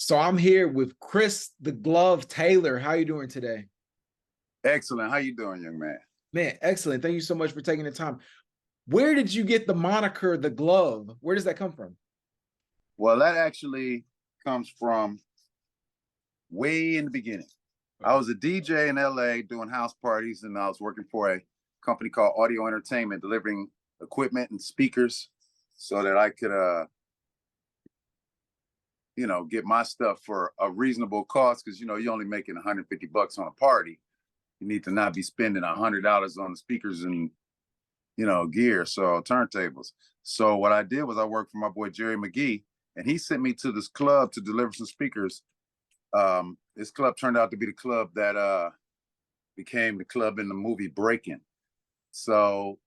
So I'm here with Chris the Glove Taylor. How you doing today? Excellent. How you doing, young man? Man, excellent. Thank you so much for taking the time. Where did you get the moniker the Glove? Where does that come from? Well, that actually comes from way in the beginning. I was a DJ in LA doing house parties, and I was working for a company called Audio Entertainment, delivering equipment and speakers so that I could get my stuff for a reasonable cost, because you're only making $150 on a party. You need to not be spending $100 on the speakers and gear, so turntables. So what I did was I worked for my boy Jerry McGee, and he sent me to this club to deliver some speakers. This club turned out to be the club that became the club in the movie Breakin. So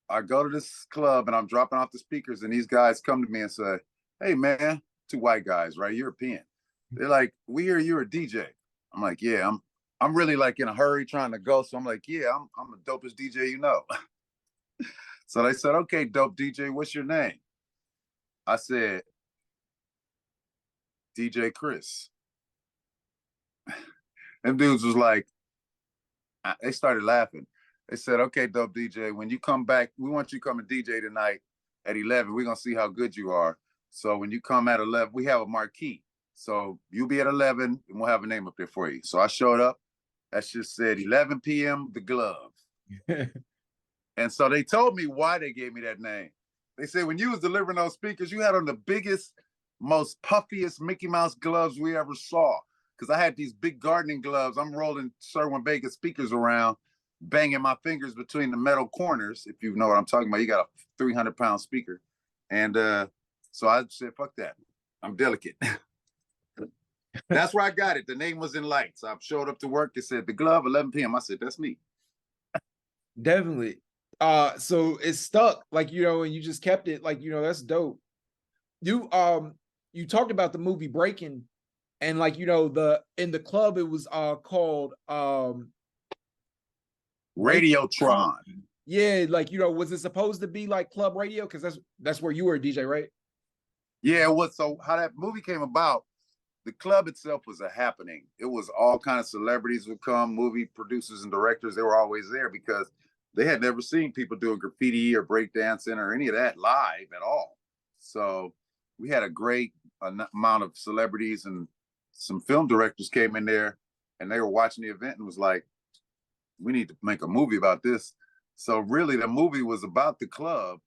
I go to this club and I'm dropping off the speakers, and these guys come to me and say, "Hey man," two white guys, right, European. They're like, "We hear you're a DJ." I'm like, "Yeah, I'm really like in a hurry trying to go." So I'm like, "Yeah, I'm the dopest DJ you know." So they said, "Okay, dope DJ, what's your name?" I said, "DJ Chris." Them dudes was like, they started laughing. They said, "Okay, dope DJ, when you come back, we want you to come and DJ tonight at 11. We're going to see how good you are. So when you come at 11, we have a marquee. So you'll be at 11 and we'll have a name up there for you." So I showed up. That just said 11 p.m. The Glove. And so they told me why they gave me that name. They said, when you was delivering those speakers, you had on the biggest, most puffiest Mickey Mouse gloves we ever saw. Because I had these big gardening gloves. I'm rolling Sherwin Vega speakers around, banging my fingers between the metal corners. If you know what I'm talking about, you got a 300-pound speaker. And so I said, fuck that. I'm delicate. That's where I got it. The name was in lights. I showed up to work. It said The Glove, 11 p.m. I said, that's me. Definitely. So it stuck, like, and you just kept it, like, that's dope. You talked about the movie Breakin', and like, in the club it was called Radiotron. Yeah, like, was it supposed to be like club radio? Because that's where you were a DJ, right? Yeah, it was. So how that movie came about, the club itself was a happening. It was all kind of celebrities would come, movie producers and directors. They were always there because they had never seen people doing graffiti or breakdancing or any of that live at all. So we had a great amount of celebrities, and some film directors came in there, and they were watching the event and was like, we need to make a movie about this. So really the movie was about the club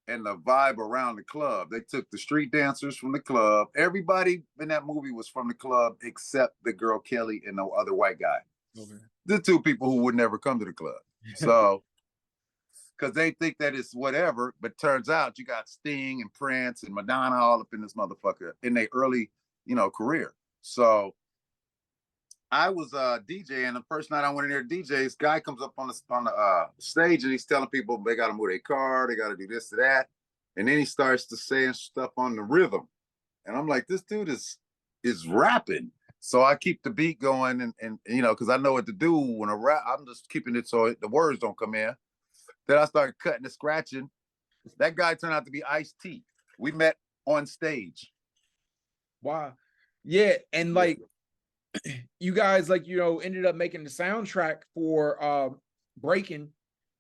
and the vibe around the club. They took the street dancers from the club. Everybody in that movie was from the club except the girl Kelly and no other white guy. Okay. The two people who would never come to the club. So, because they think that it's whatever, but turns out you got Sting and Prince and Madonna all up in this motherfucker in their early, career. So I was DJ, and the first night I went in there to DJ, this guy comes up on the stage, and he's telling people they got to move their car, they got to do this to that, and then he starts to saying stuff on the rhythm, and I'm like, this dude is rapping. So I keep the beat going, and because I know what to do when I rap. I'm just keeping it so the words don't come in. Then I started cutting and scratching. That guy turned out to be Ice-T. We met on stage. Wow. Yeah, and like, you guys, like, ended up making the soundtrack for Breakin',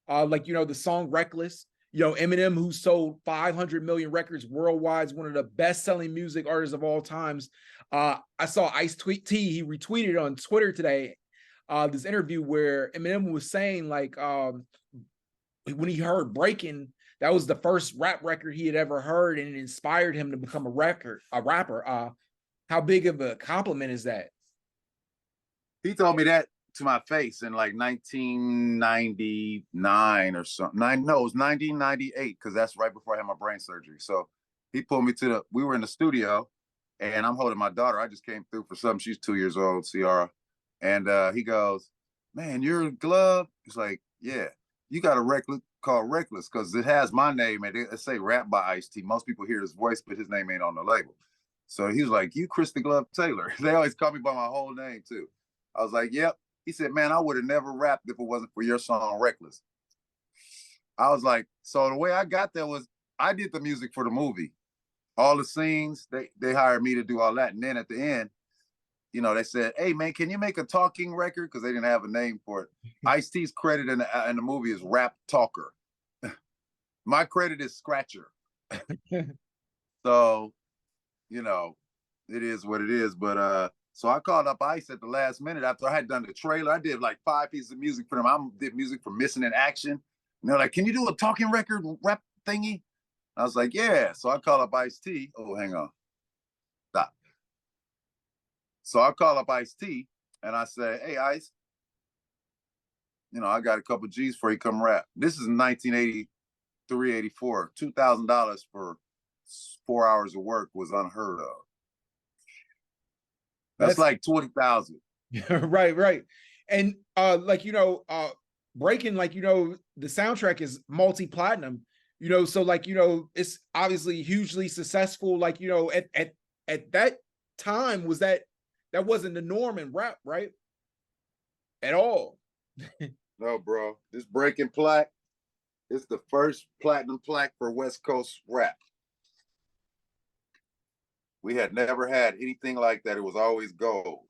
the song Reckless. Eminem, who sold 500 million records worldwide, is one of the best-selling music artists of all times. I saw Ice-T, he retweeted on Twitter today this interview where Eminem was saying, like, when he heard Breakin', that was the first rap record he had ever heard, and it inspired him to become a rapper. How big of a compliment is that? He told me that to my face in like 1999 or something. No, it was 1998, because that's right before I had my brain surgery. So he pulled me we were in the studio, and I'm holding my daughter. I just came through for something. She's 2 years old, Ciara. And he goes, "Man, you're a Glove?" He's like, "Yeah, you got a record called Reckless, because it has my name, and it say rap by Ice-T. Most people hear his voice, but his name ain't on the label." So he was like, "You Chris the Glove Taylor." They always call me by my whole name too. I was like, "Yep." He said, "Man, I would have never rapped if it wasn't for your song Reckless." I was like, so the way I got there was I did the music for the movie. all the scenes, they hired me to do all that. And then at the end, you know, they said, "Hey man, can you make a talking record?" Because they didn't have a name for it. Ice-T's credit in the movie is rap talker. My credit is scratcher. So, you know, it is what it is. But so I called up Ice at the last minute after I had done the trailer. I did like 5 pieces of music for them. I did music for Missing in Action. And they're like, "Can you do a talking record rap thingy?" I was like, "Yeah." So I called up Ice-T. Oh, hang on. Stop. So I call up Ice-T and I say, "Hey, Ice, you know, I got a couple G's for you, come rap." This is 1983, 84. $2,000 for 4 hours of work was unheard of. That's like 20,000. Right, right. And like, you know, Breakin, like, you know, the soundtrack is multi-platinum, you know, so like, you know, it's obviously hugely successful. Like, you know, at that time, that wasn't the norm in rap, right? At all. No, bro. This Breakin plaque is the first platinum plaque for West Coast rap. We had never had anything like that. It was always gold.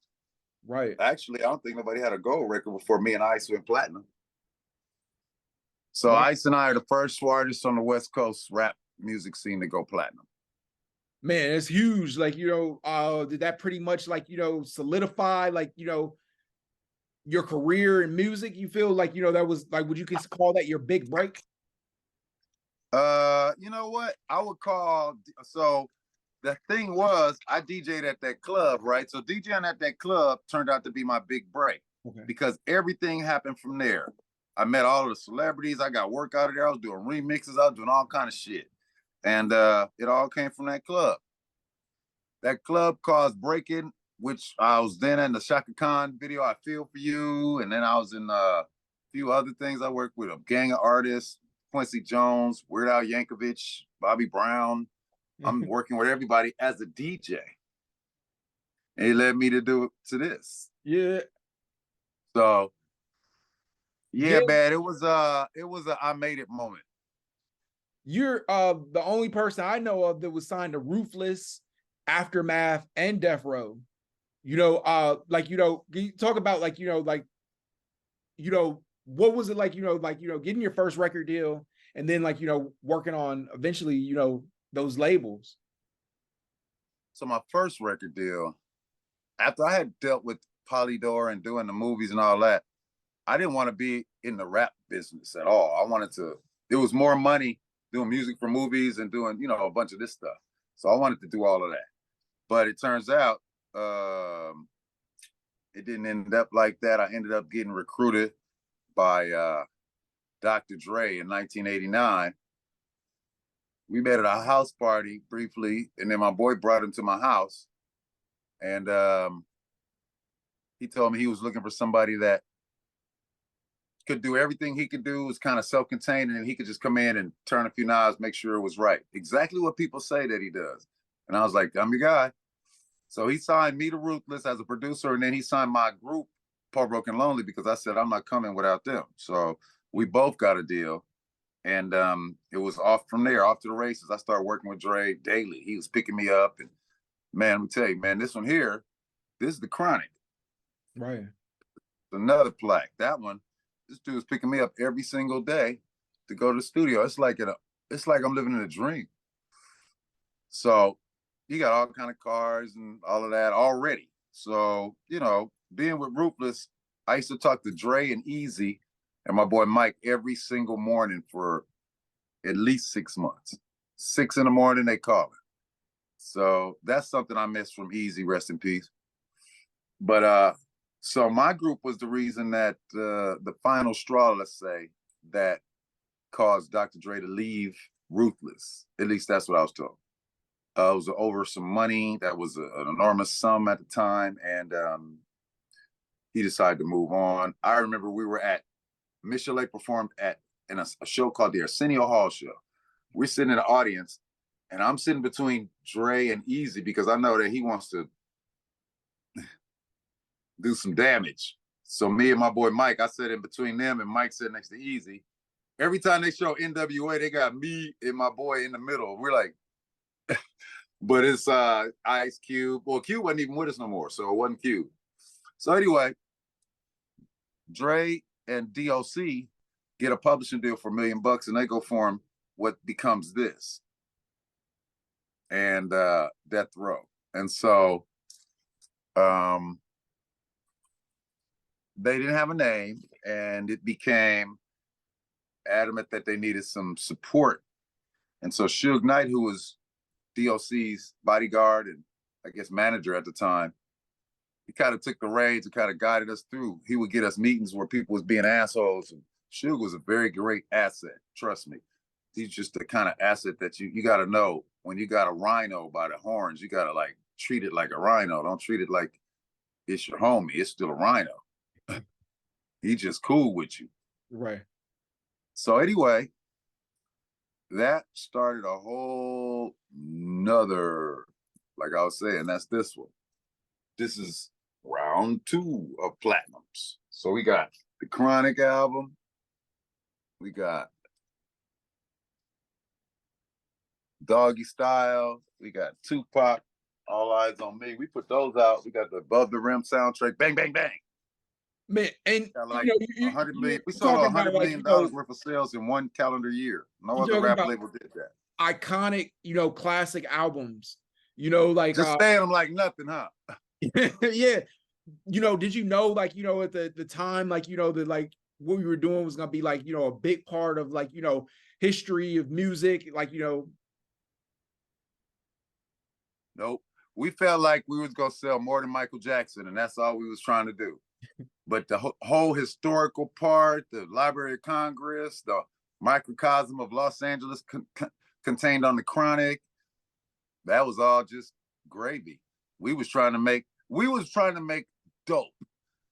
Right. Actually, I don't think nobody had a gold record before me and Ice went platinum. So Wow. Ice and I are the first two artists on the West Coast rap music scene to go platinum. Man, it's huge. Like, you know, did that pretty much like, you know, solidify like, you know, your career in music? You feel like, you know, that was like, would you call that your big break? You know what? I would call so the thing was I DJ'd at that club, right? So DJing at that club turned out to be my big break because everything happened from there. I met all of the celebrities. I got work out of there. I was doing remixes. I was doing all kind of shit. And it all came from that club. That club caused Breakin, which I was then in the Shaka Khan video, I Feel For You. And then I was in a few other things. I worked with a gang of artists, Quincy Jones, Weird Al Yankovic, Bobby Brown. I'm working with everybody as a DJ. And he led me to do it to this. Yeah. So yeah, man, it was a I made it moment. You're the only person I know of that was signed to Ruthless, Aftermath, and Death Row. You know, like, you know, you talk about like, you know, like, you know, what was it like, you know, like, you know, getting your first record deal and then like, you know, working on eventually, you know, those labels. So my first record deal, after I had dealt with Polydor and doing the movies and all that, I didn't want to be in the rap business at all. I wanted to, there was more money doing music for movies and doing, you know, a bunch of this stuff. So I wanted to do all of that. But it turns out it didn't end up like that. I ended up getting recruited by Dr. Dre in 1989. We met at a house party briefly, and then my boy brought him to my house. And he told me he was looking for somebody that could do everything he could do, was kind of self-contained, and he could just come in and turn a few knobs, make sure it was right. Exactly what people say that he does. And I was like, I'm your guy. So he signed me to Ruthless as a producer, and then he signed my group, Poor Broken Lonely, because I said, I'm not coming without them. So we both got a deal. And it was off from there, off to the races. I started working with Dre daily. He was picking me up. And man, let me tell you, man, this one here, this is the Chronic. Right. Another plaque. That one, this dude was picking me up every single day to go to the studio. It's like I'm living in a dream. So he got all kind of cars and all of that already. So, you know, being with Ruthless, I used to talk to Dre and Easy and my boy Mike every single morning for at least 6 months. 6 in the morning, they call it. So that's something I miss from Easy, rest in peace. But so my group was the reason that the final straw, let's say, that caused Dr. Dre to leave Ruthless. At least that's what I was told. It was over some money that was an enormous sum at the time, and he decided to move on. I remember we were at Michelet performed in a show called the Arsenio Hall Show. We're sitting in the audience, and I'm sitting between Dre and Easy because I know that he wants to do some damage. So me and my boy Mike, I sat in between them, and Mike sat next to Easy. Every time they show NWA, they got me and my boy in the middle. We're like, But it's Ice Cube. Well, Cube wasn't even with us no more, so it wasn't Cube. So anyway, Dre and DOC get a publishing deal for $1 million, and they go form what becomes this and Death Row. And so they didn't have a name, and it became adamant that they needed some support. And so Suge Knight, who was DOC's bodyguard and I guess manager at the time, he kind of took the reins and kind of guided us through. He would get us meetings where people was being assholes, and Suge was a very great asset. Trust me. He's just the kind of asset that you got to know when you got a rhino by the horns, you got to like treat it like a rhino. Don't treat it like it's your homie. It's still a rhino. He's just cool with you. Right. So anyway, that started a whole nother, like I was saying, that's this one. This is round 2 of platinums. So we got the Chronic album. We got Doggy Style. We got Tupac, All Eyes on Me. We put those out. We got the Above the Rim soundtrack. Bang, bang, bang. Man, and like you know, 100 million. We sold $100 million worth of sales in one calendar year. No other rap label did that. Iconic, classic albums. Like just saying them like nothing, huh? Yeah. Did you know, like, at the time, like, that like what we were doing was gonna be like, a big part of like, history of music, like, Nope. We felt like we was gonna sell more than Michael Jackson, and that's all we was trying to do. But the whole historical part, the Library of Congress, the microcosm of Los Angeles contained on the Chronic, that was all just gravy. We was trying to make dope,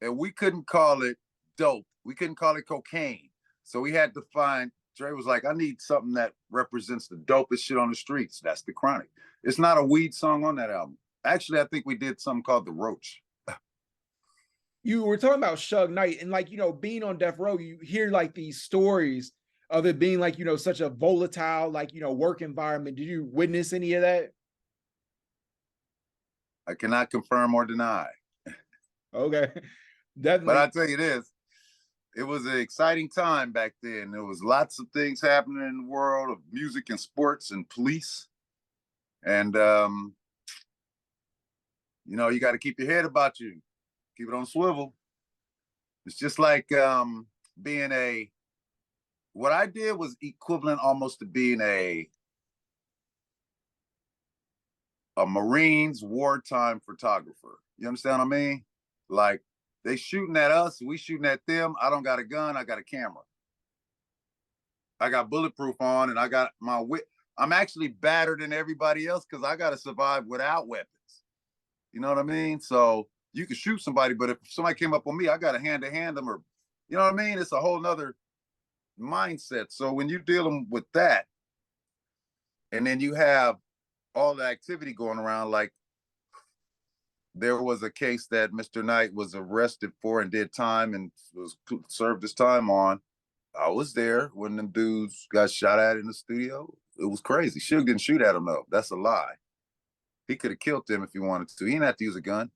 and we couldn't call it dope. We couldn't call it cocaine. So we had to find, Dre was like, I need something that represents the dopest shit on the streets. That's the Chronic. It's not a weed song on that album. Actually, I think we did something called The Roach. You were talking about Suge Knight, and like, being on Death Row, you hear like these stories of it being like, such a volatile, like, work environment. Did you witness any of that? I cannot confirm or deny. Okay. Definitely. But I tell you this, it was an exciting time back then. There was lots of things happening in the world of music and sports and police. And, you got to keep your head about you. Keep it on swivel. It's just like being what I did was equivalent almost to being a Marines wartime photographer. You understand what I mean? Like, they shooting at us, we shooting at them. I don't got a gun, I got a camera. I got bulletproof on, and I got my whip. I'm actually battered than everybody else because I got to survive without weapons. You know what I mean? So you can shoot somebody, but if somebody came up on me, I got to hand-to-hand them, or, you know what I mean? It's a whole nother mindset. So when you're dealing with that, and then you have all the activity going around, like there was a case that Mr. Knight was arrested for and did time and was served his time on. I was there when them dudes got shot at in the studio. It was crazy. Suge didn't shoot at him though. That's a lie. He could have killed them if he wanted to. He didn't have to use a gun.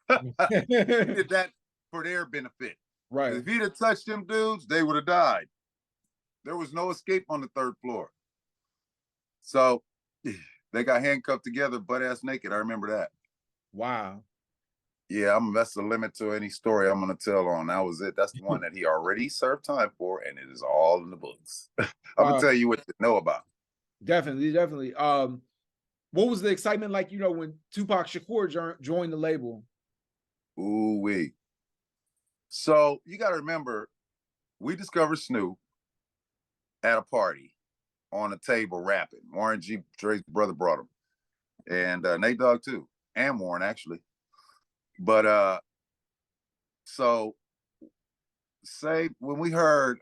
He did that for their benefit. Right. If he'd have touched them dudes, they would have died. There was no escape on the 3rd floor. So they got handcuffed together, butt-ass naked. I remember that. Wow. Yeah, that's the limit to any story I'm going to tell on. That was it. That's the one that he already served time for, and it is all in the books. I'm going to tell you what to know about. Definitely. What was the excitement like, when Tupac Shakur joined the label? Ooh-wee. So you got to remember, we discovered Snoop at a party on a table rapping. Warren G. Dre's brother brought him. And Nate Dogg too. And Warren, actually. But so say when we heard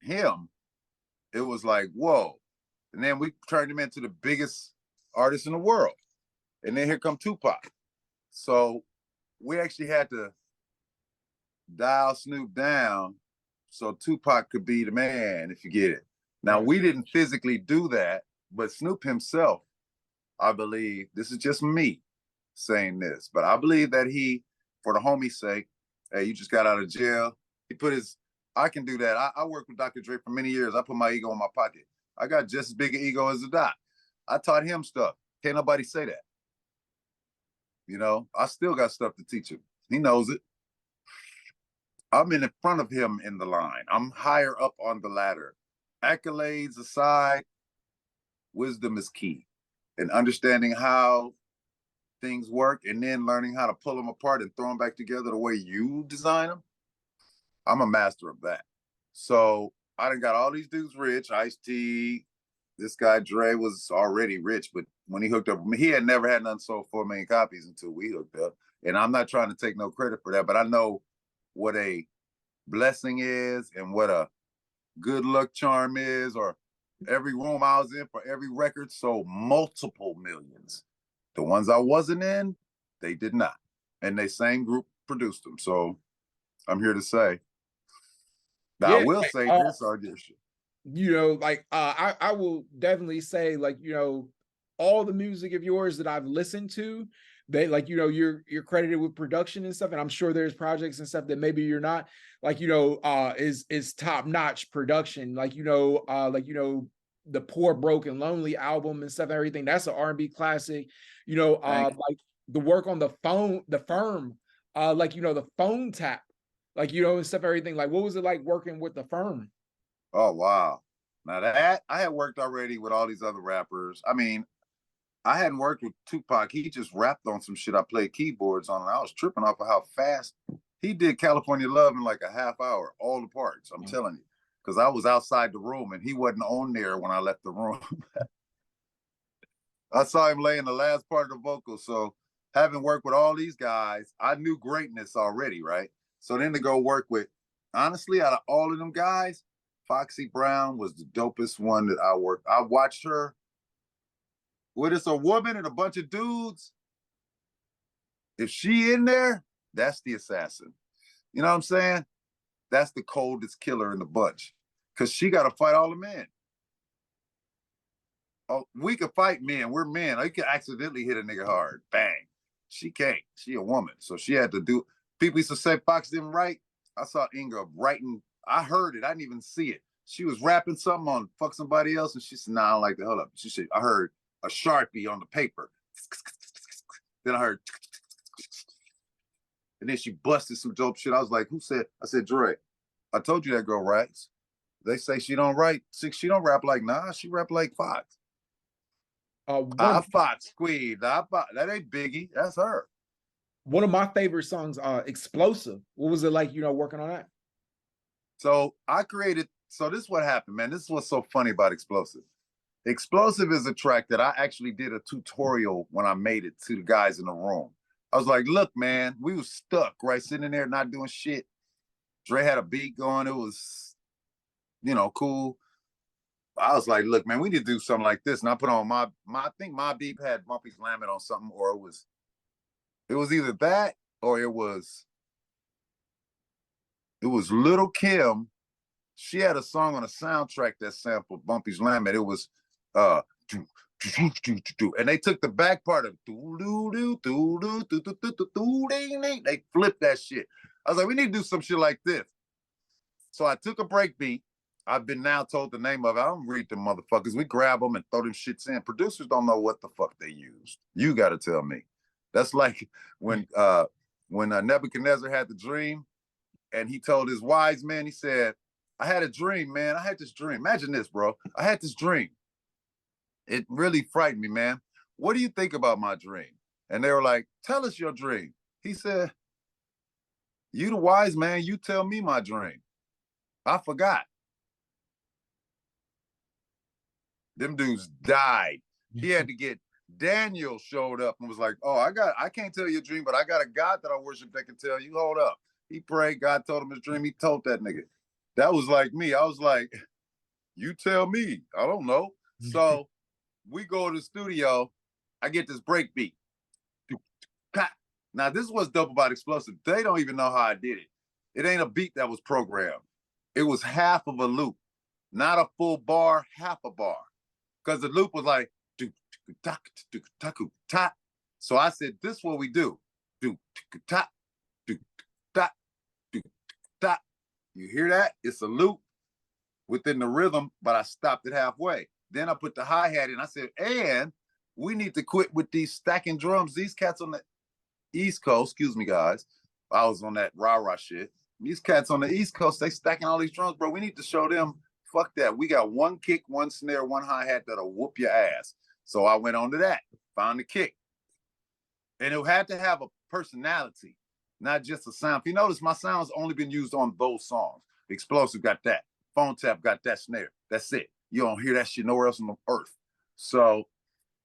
him, it was like, whoa. And then we turned him into the biggest artist in the world. And then here come Tupac. So we actually had to dial Snoop down so Tupac could be the man, if you get it. Now, we didn't physically do that. But Snoop himself, I believe, this is just me saying this, but I believe that he, for the homie's sake, hey, you just got out of jail. He put his, I can do that. I worked with Dr. Dre for many years. I put my ego in my pocket. I got just as big an ego as the doc. I taught him stuff. Can't nobody say that. You know, I still got stuff to teach him. He knows it. I'm in front of him in the line. I'm higher up on the ladder. Accolades aside, wisdom is key. And understanding how things work and then learning how to pull them apart and throw them back together the way you design them. I'm a master of that. So I done got all these dudes rich. Ice-T, this guy Dre was already rich, but when he hooked up with me, he had never had none sold 4 million copies until we hooked up. And I'm not trying to take no credit for that, but I know what a blessing is and what a good luck charm is, or every room I was in for every record sold multiple millions. The ones I wasn't in, they did not. And they same group produced them. So I'm here to say, now Yeah, I will say this, you know, like I will definitely say, like, you know, all the music of yours that I've listened to, they, like, you know, you're credited with production and stuff, and I'm sure there's projects and stuff that maybe you're not, like, you know, is top-notch production, like, you know, the Poor Broken Lonely album and stuff, everything, that's an R&B classic, you know, like the work on the firm, like, you know, the phone tap, like, you know, and stuff, everything, like, what was it like working with the firm? oh wow. Now that I had worked already with all these other rappers. I mean, I hadn't worked with Tupac. He just rapped on some shit I played keyboards on, and I was tripping off of how fast he did California Love in like a half hour, all the parts. I'm telling you, because I was outside the room and he wasn't on there when I left the room. I saw him lay in the last part of the vocal. So having worked with all these guys, I knew greatness already, right? So then to go work with, honestly, out of all of them guys, Foxy Brown was the dopest one that I worked. I watched her. When it's a woman and a bunch of dudes, if she in there, that's the assassin. You know what I'm saying? That's the coldest killer in the bunch. Because she got to fight all the men. Oh, we could fight men. We're men. I could accidentally hit a nigga hard. Bang. She can't. She a woman. So she had to do. People used to say Fox didn't write. I saw Inga writing. I heard it. I didn't even see it. She was rapping something on fuck somebody else. And she said, nah, I don't like that. Hold up. She said, I heard a Sharpie on the paper. Then I heard. And then she busted some dope shit. I was like, who said? I said, Dre, I told you that girl writes. They say she don't write. She don't rap like Nas. She rap like Fox. I fought Squeeze. That ain't Biggie. That's her. One of my favorite songs, Explosive. What was it like, you know, working on that? So I created, so this is what happened, man. This is what's so funny about Explosive. Explosive is a track that I actually did a tutorial when I made it to the guys in the room. I was like, look, man, we was stuck, right? Sitting in there not doing shit. Dre had a beat going. It was, you know, cool. I was like, look, man, we need to do something like this. And I put on my I think my beat had Bumpy's Lamin on something, or it was either that or it was Little Kim. She had a song on a soundtrack that sampled Bumpy's Lamin. It was and they took the back part of they flipped that shit. I was like, we need to do some shit like this. So I took a break beat. I've been now told the name of it. I don't read them motherfuckers. We grab them and throw them shits in. Producers don't know what the fuck they used. You got to tell me. That's like when Nebuchadnezzar had the dream and he told his wise men, he said, I had a dream, man. I had this dream. Imagine this, bro. I had this dream. It really frightened me, man. What do you think about my dream? And they were like, tell us your dream. He said, you the wise man, you tell me my dream. I forgot. Them dudes died. He had to get, Daniel showed up and was like, oh, I can't tell you a dream, but I got a God that I worship that can tell you. Hold up. He prayed, God told him his dream. He told that nigga. That was like me. I was like, you tell me. I don't know. So we go to the studio. I get this break beat. Now, this is what's dope about Explosive. They don't even know how I did it. It ain't a beat that was programmed. It was half of a loop, not a full bar, half a bar. because the loop was like, do, ta. So I said, this is what we do. Do, ta, do, ta, do, ta. You hear that? It's a loop within the rhythm, but I stopped it halfway. Then I put the hi-hat in. I said, and we need to quit with these stacking drums. These cats on the East Coast, excuse me, guys. I was on that rah-rah shit. These cats on the East Coast, they stacking all these drums, bro. We need to show them, fuck that. We got one kick, one snare, one hi-hat that'll whoop your ass. So I went on to that, found the kick. And it had to have a personality, not just a sound. If you notice, my sound's only been used on those songs. Explosive got that. Phone Tap got that snare. That's it. You don't hear that shit nowhere else on the earth. So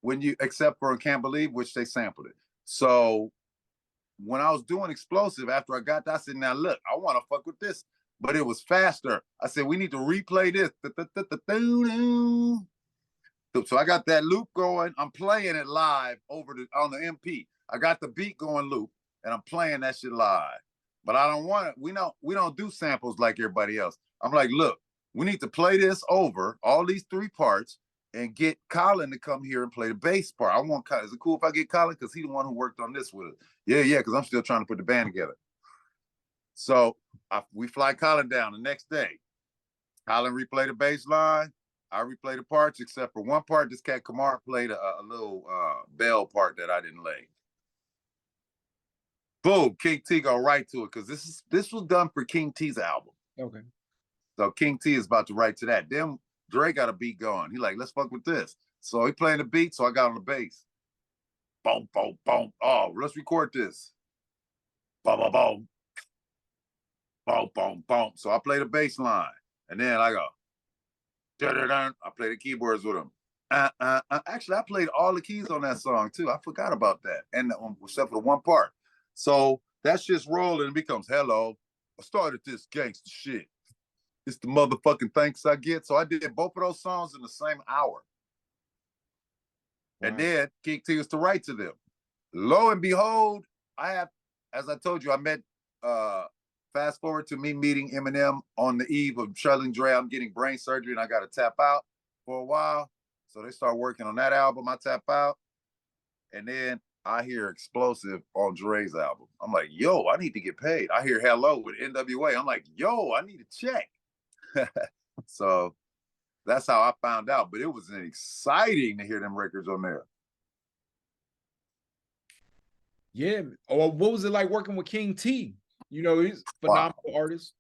when you, except for Can't Believe, which they sampled it. So when I was doing Explosive, after I got that, I said, now look, I want to fuck with this, but it was faster. I said, we need to replay this. So I got that loop going. I'm playing it live over on the MP. I got the beat going loop, and I'm playing that shit live. But I don't want it. We don't do samples like everybody else. I'm like, look, we need to play this over, all these 3 parts, and get Colin to come here and play the bass part. I want Colin. Is it cool if I get Colin? Because he's the one who worked on this with us. Yeah, because I'm still trying to put the band together. So we fly Colin down the next day. Colin replayed the bass line. I replayed the parts, except for one part. This cat Kamar played a little bell part that I didn't lay. Boom, King T go right to it, because this was done for King T's album. Okay. So King T is about to write to that. Then Dre got a beat going. He like, let's fuck with this. So he playing the beat, so I got on the bass. Boom, boom, boom. Oh, let's record this. Boom, boom, boom. Boom, boom, boom. So I play the bass line. And then I go, dun-dun-dun. I play the keyboards with him. Actually, I played all the keys on that song too. I forgot about that. And except for the one part. So that's just rolling and becomes, hello, I started this gangster shit. It's the motherfucking thanks I get. So I did both of those songs in the same hour. Wow. And then King T was to write to them. Lo and behold, I have, as I told you, I met, fast forward to me meeting Eminem on the eve of Shelling Dre. I'm getting brain surgery and I got to tap out for a while. So they start working on that album. I tap out. And then I hear Explosive on Dre's album. I'm like, yo, I need to get paid. I hear Hello with NWA. I'm like, yo, I need a check. So that's how I found out. But it was exciting to hear them records on there. Yeah. Oh, what was it like working with King T? You know, he's a phenomenal artist.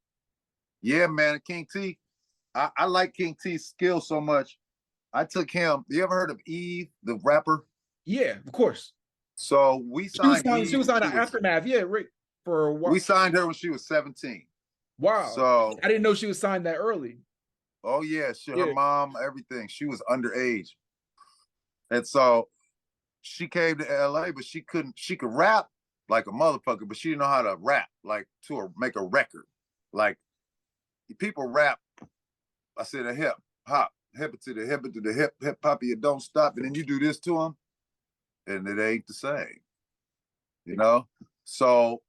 Yeah, man. King T. I like King T's skill so much. I took him. You ever heard of Eve, the rapper? Yeah, of course. So we signed Eve. She was on Aftermath. Yeah, right. For a while. We signed her when she was 17. Wow. So I didn't know she was signed that early. Oh yeah, her mom, everything. She was underage. And so she came to LA, but she could rap like a motherfucker, but she didn't know how to rap, like make a record. Like people rap, I said a hip hop, hip to the hip hop, you don't stop, and then you do this to them, and it ain't the same. You know? So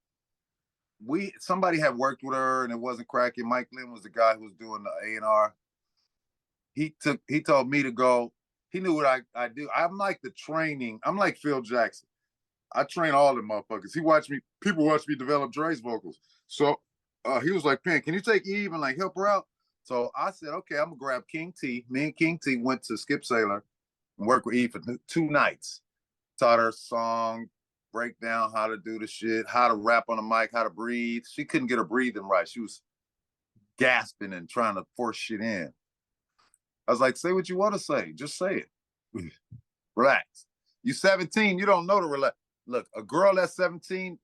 somebody had worked with her and it wasn't cracking. Mike Lynn was the guy who was doing the A&R. He told me to go. He knew what I do. I'm like I'm like Phil Jackson. I train all the motherfuckers. People watch me develop Dre's vocals. So he was like, Pen, can you take Eve and like help her out? So I said, okay, I'm gonna grab King T. Me and King T went to Skip Saylor and worked with Eve for 2 nights. Taught her song, break down how to do the shit, how to rap on the mic, how to breathe. She couldn't get her breathing right. She was gasping and trying to force shit in. I was like, say what you want to say. Just say it. Relax. You 17, you don't know to relax. Look, a girl that's 17,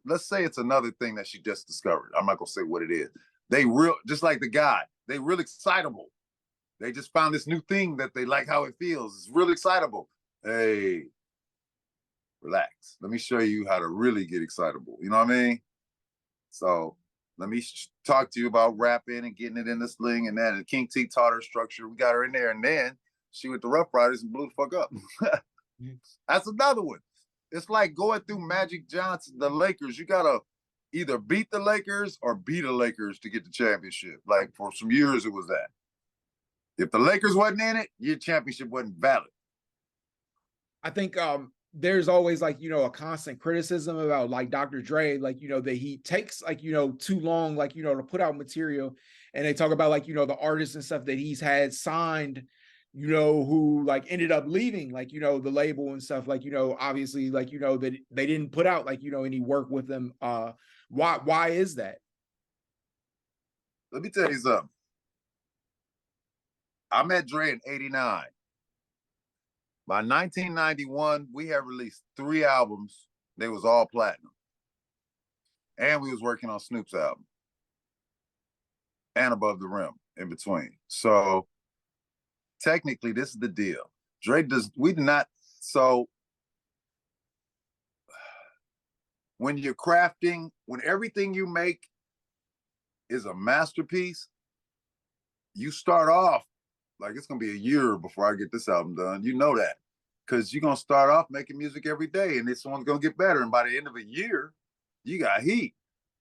let's say it's another thing that she just discovered. I'm not going to say what it is. Just like the guy, they real excitable. They just found this new thing that they like how it feels. It's real excitable. Hey, relax. Let me show you how to really get excitable. You know what I mean? So let me talk to you about rapping and getting it in the sling and that. And King T taught her structure. We got her in there. And then she went to Rough Riders and blew the fuck up. That's another one. It's like going through Magic Johnson, the Lakers. You got to either beat the Lakers or beat the Lakers to get the championship. Like for some years, it was that. If the Lakers wasn't in it, your championship wasn't valid. I think there's always like, a constant criticism about like Dr. Dre, like, that he takes like, too long, like, to put out material. And they talk about like, the artists and stuff that he's had signed, who like ended up leaving, like, the label and stuff, like, obviously, like, that they didn't put out like, any work with them. Why is that? Let me tell you something. I met Dre in '89. By 1991, we had released 3 albums. They was all platinum. And we was working on Snoop's album. And Above the Rim in between. So technically, this is the deal. We do not, so when you're crafting, when everything you make is a masterpiece, you start off like it's gonna be a year before I get this album done. You know that. Because you're gonna start off making music every day and this one's gonna get better. And by the end of a year, you got heat.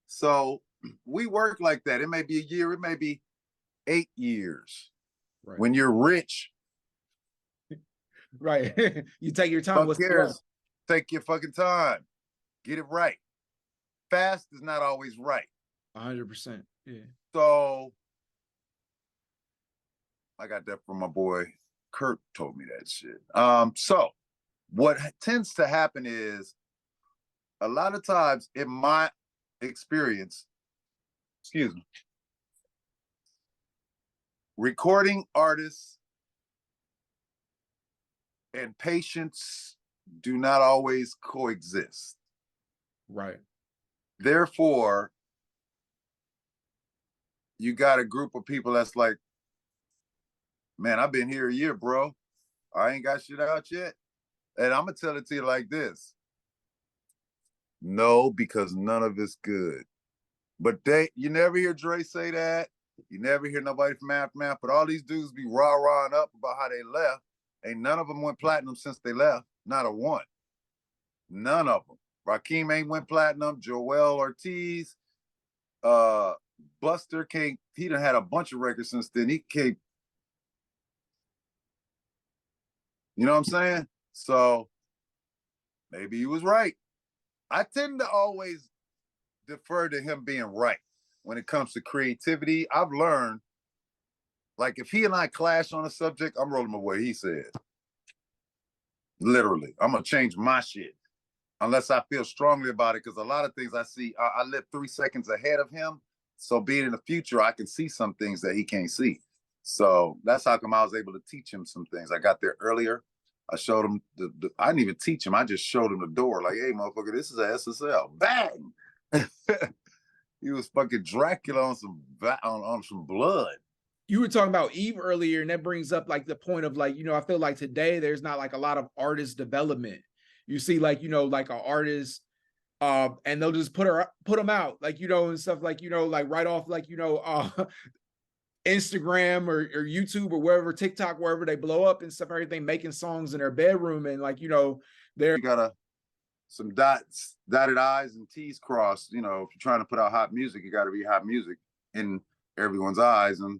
So we work like that. It may be a year, it may be 8 years. Right. When you're rich. Right. You take your time. Who cares? Take your fucking time. Get it right. Fast is not always right. 100%. Yeah. So I got that from my boy Kurt told me that shit. So what tends to happen is a lot of times in my experience, excuse me, recording artists and patience do not always coexist. Right. Therefore, you got a group of people that's like, man, I've been here a year, bro. I ain't got shit out yet. And I'm gonna tell it to you like this. No, because none of it's good. But you never hear Dre say that. You never hear nobody from Aftermath, but all these dudes be rah-rahing up about how they left. Ain't none of them went platinum since they left. Not a one. None of them. Rakim ain't went platinum. Joel Ortiz, Buster can't, he done had a bunch of records since then. He can't, you know what I'm saying? So maybe he was right. I tend to always defer to him being right when it comes to creativity. I've learned, like, if he and I clash on a subject, I'm rolling with what he said. Literally, I'm gonna change my shit unless I feel strongly about it. Because a lot of things I see, I live 3 seconds ahead of him. So being in the future, I can see some things that he can't see. So that's how come I was able to teach him some things. I got there earlier. I showed him I didn't even teach him. I just showed him the door. Like, hey, motherfucker, this is a SSL. Bang! He was fucking Dracula on some blood. You were talking about Eve earlier, and that brings up like the point of like, I feel like today there's not like a lot of artist development. You see like, like an artist, and they'll just put them out, like, and stuff like, like right off, like, Instagram or YouTube or wherever, TikTok, wherever they blow up and stuff, everything, making songs in their bedroom. And like, they're, you gotta some dotted I's and T's crossed. If you're trying to put out hot music, you gotta be hot music in everyone's eyes and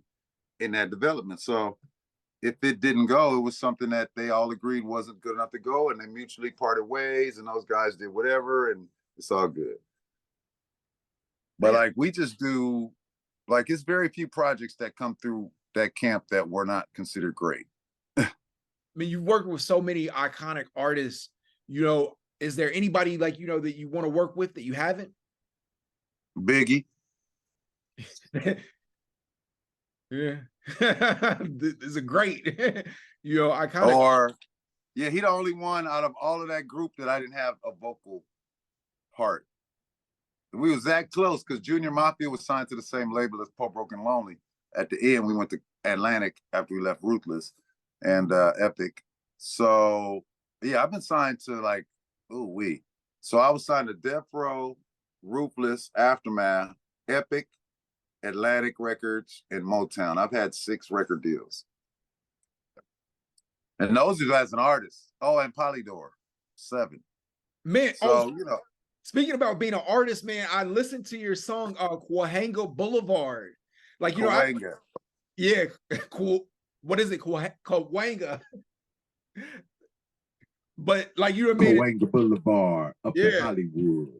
in that development. So if it didn't go, it was something that they all agreed wasn't good enough to go, and they mutually parted ways, and those guys did whatever, and it's all good. But like, we just do, like, it's very few projects that come through that camp that were not considered great. I mean, you've worked with so many iconic artists, is there anybody like, that you want to work with that you haven't? Biggie. Yeah. This is a great, iconic. Or, yeah, he the only one out of all of that group that I didn't have a vocal part. We was that close because Junior Mafia was signed to the same label as Poor Broken Lonely. At the end, we went to Atlantic after we left Ruthless and Epic. So, yeah, I've been signed to like, So I was signed to Death Row, Ruthless, Aftermath, Epic, Atlantic Records, and Motown. I've had 6 record deals. And those are as an artist. Oh, and Polydor, 7. Man, so, speaking about being an artist, man, I listened to your song, Cahuenga Boulevard. Like, Cahuenga. yeah, cool. what is it called Wanga? But like you know what I mean? Cahuenga Boulevard up in Yeah. Hollywood.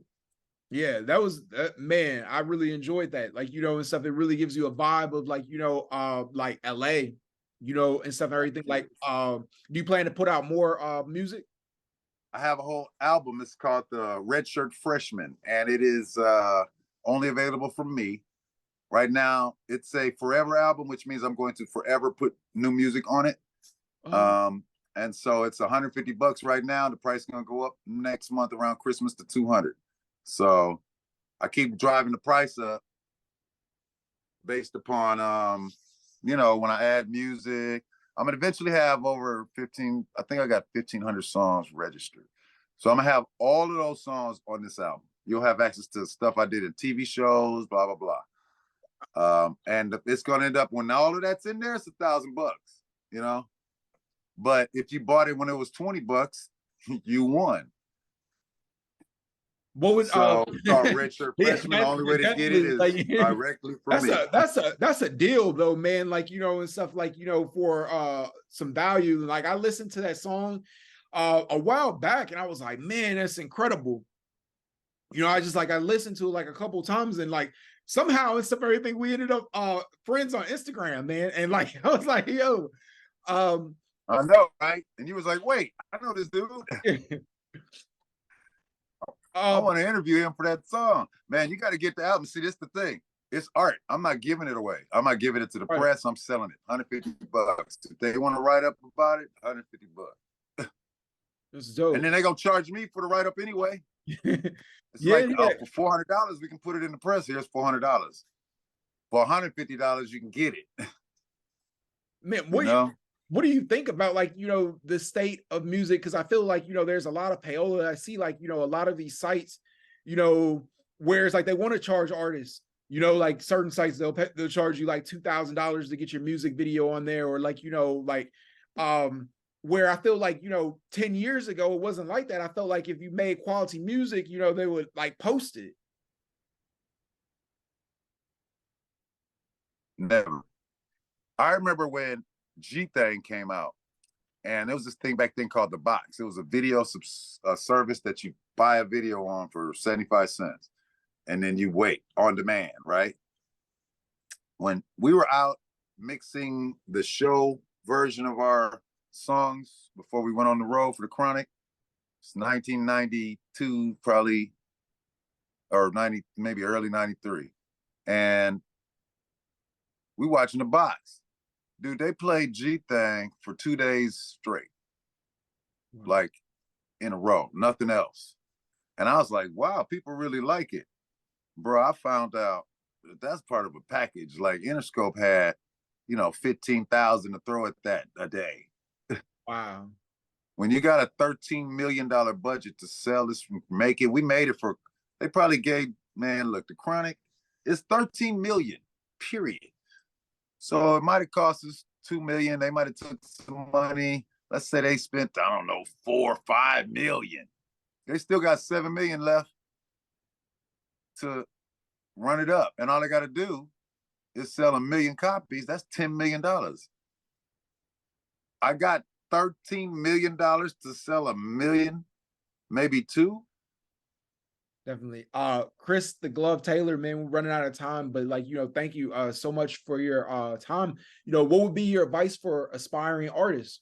Yeah, that was man, I really enjoyed that. Like, you know, and stuff, it really gives you a vibe of like, you know, like LA, you know, and stuff and everything. Like, do you plan to put out more music? I have a whole album. It's called the Red Shirt Freshman, and it is only available from me. Right now, it's a forever album, which means I'm going to forever put new music on it. Oh. And so it's $150 right now. The price is gonna go up next month around Christmas to 200. So I keep driving the price up based upon you know, when I add music. I'm gonna eventually have over 15, I think I got 1,500 songs registered. So I'm gonna have all of those songs on this album. You'll have access to stuff I did in TV shows, blah, blah, blah. And it's gonna end up, when all of that's in there, it's $1,000, you know? But if you bought it when it was $20, you won. What was so Red Shirt Freshman? The only way to get it is like, directly from me. That's a deal though, man. Like, you know, and stuff like, you know, for some value. Like I listened to that song a while back and I was like, man, that's incredible. You know, I listened to it like a couple times and like somehow and stuff, everything, we ended up friends on Instagram, man. And like I was like, yo, I know, right? And you was like, wait, I know this dude. I want to interview him for that song. Man, you got to get the album. See, this is the thing. It's art. I'm not giving it away. I'm not giving it to the press. I'm selling it. $150. If they want to write up about it, $150. This is dope. And then they gonna charge me for the write up anyway. It's yeah, like, yeah. oh, for $400, we can put it in the press. Here's $400. For $150, you can get it. Man, what do you think about, like, you know, the state of music? Because I feel like, you know, there's a lot of payola. I see, like, you know, a lot of these sites, you know, where it's like they want to charge artists, you know, like certain sites, they'll charge you like $2,000 to get your music video on there, or like, you know, like, where I feel like, you know, 10 years ago, it wasn't like that. I felt like if you made quality music, you know, they would like post it. Never. I remember when G-Thing came out, and there was this thing back then called The Box. It was a video service that you buy a video on for 75 cents, and then you wait on demand, right? When we were out mixing the show version of our songs before we went on the road for the Chronic, it's 1992 probably, or 90, maybe early 93. And we watching The Box. Dude, they played G-Thing for 2 days straight, like in a row, nothing else. And I was like, wow, people really like it. Bro, I found out that that's part of a package. Like Interscope had, you know, 15,000 to throw at that a day. Wow. When you got a $13 million budget to sell this, make it, we made it for, they probably gave, man, look, the Chronic, it's 13 million, period. So it might have cost us 2 million. They might have took some money. Let's say they spent, I don't know, 4 or 5 million. They still got 7 million left to run it up. And all they got to do is sell 1 million copies. That's $10 million. I got $13 million to sell 1 million, maybe 2. Definitely. Chris the Glove Taylor, man, we're running out of time, but like, you know, thank you so much for your time. You know, what would be your advice for aspiring artists?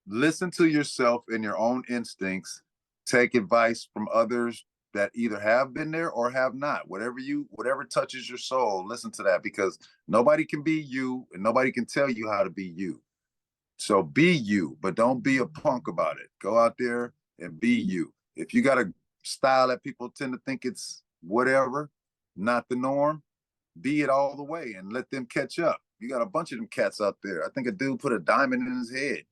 Listen to yourself and your own instincts. Take advice from others that either have been there or have not. Whatever touches your soul, listen to that, because nobody can be you and nobody can tell you how to be you. So be you, but don't be a punk about it. Go out there and be you. If you got a style that people tend to think it's whatever, not the norm, be it all the way and let them catch up. You got a bunch of them cats out there. I think a dude put a diamond in his head.